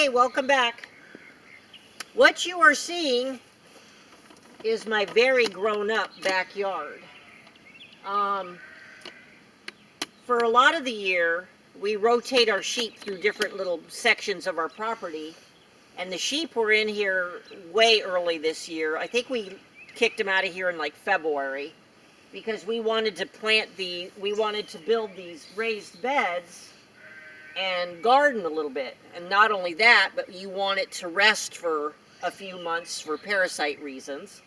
Okay, welcome back. What you are seeing is my very grown-up backyard. Um, for a lot of the year, we rotate our sheep through different little sections of our property, and the sheep were in here way early this year. I think we kicked them out of here in like February because we wanted to build these raised beds and garden a little bit. And not only that, but you want it to rest for a few months for parasite reasons.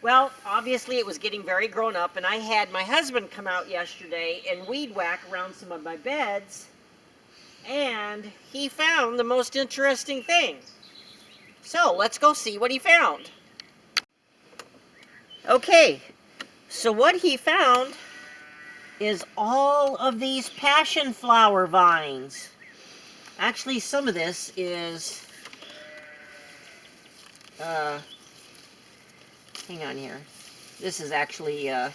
Well, obviously it was getting very grown up, and I had my husband come out yesterday and weed whack around some of my beds, and he found the most interesting thing. So let's go see what he found. Okay, so what he found is all of these passion flower vines. Actually, some of this is, hang on here. This is actually, they're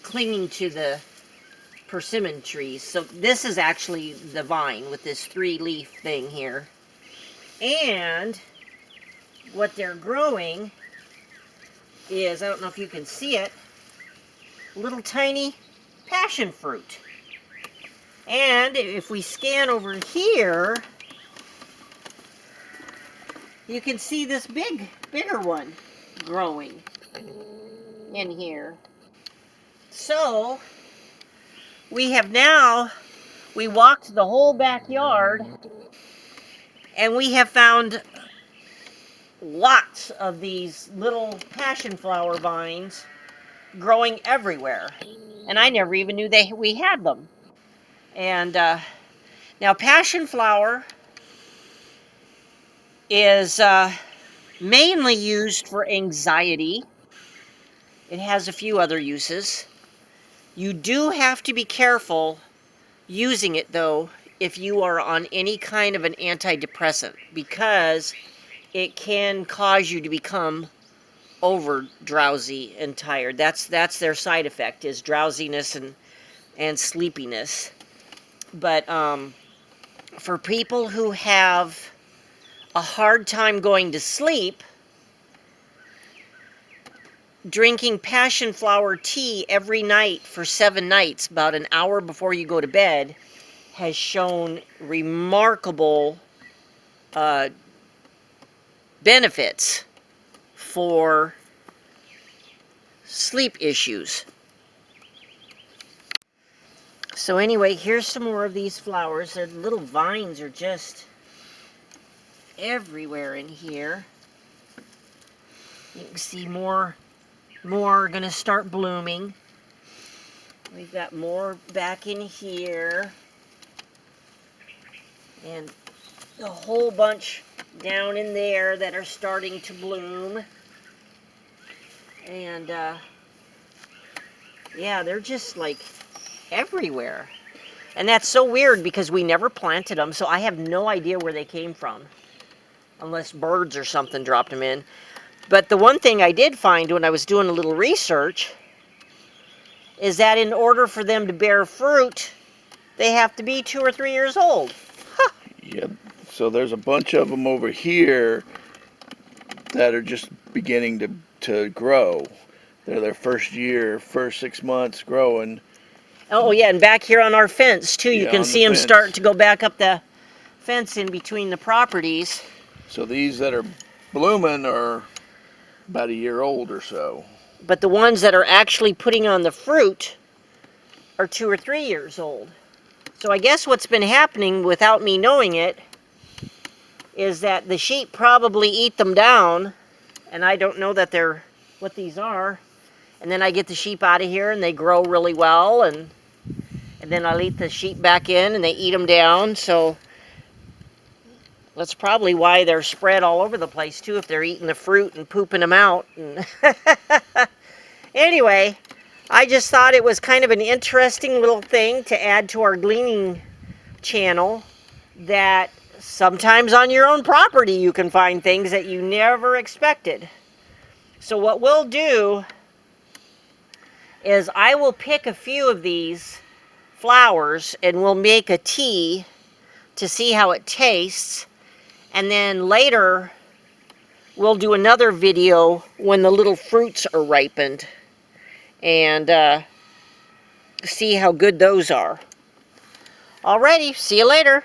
clinging to the persimmon trees. So this is actually the vine with this 3-leaf thing here. And what they're growing is, I don't know if you can see it, little tiny passion fruit. And if we scan over here, you can see this bigger one growing in here. So we walked the whole backyard, and we have found lots of these little passion flower vines growing everywhere. And I never even knew we had them. And now passion flower is mainly used for anxiety. It has a few other uses. You do have to be careful using it, though, if you are on any kind of an antidepressant, because it can cause you to become over drowsy and tired. That's their side effect, is drowsiness and sleepiness. But for people who have a hard time going to sleep, drinking passion flower tea every night for 7 nights, about an hour before you go to bed, has shown remarkable benefits for sleep issues. So anyway, here's some more of these flowers. Their little vines are just everywhere in here. You can see more are going to start blooming. We've got more back in here, and a whole bunch down in there that are starting to bloom. And yeah, they're just like everywhere. And that's so weird because we never planted them, so I have no idea where they came from, unless birds or something dropped them in. But the one thing I did find when I was doing a little research is that in order for them to bear fruit, they have to be 2 or 3 years old. Huh. Yep. So there's a bunch of them over here that are just beginning to grow. They're their first 6 months growing. Oh yeah, and back here on our fence too, you can see them start to go back up the fence in between the properties. So these that are blooming are about 1 year old or so. But the ones that are actually putting on the fruit are 2 or 3 years old. So I guess what's been happening without me knowing it is that the sheep probably eat them down, and I don't know that they're what these are. And then I get the sheep out of here and they grow really well, and then I let the sheep back in and they eat them down. So that's probably why they're spread all over the place too, if they're eating the fruit and pooping them out. Anyway, I just thought it was kind of an interesting little thing to add to our gleaning channel, that sometimes on your own property you can find things that you never expected. So what we'll do is I will pick a few of these flowers and we'll make a tea to see how it tastes. And then later, we'll do another video when the little fruits are ripened and see how good those are. Alrighty, see you later.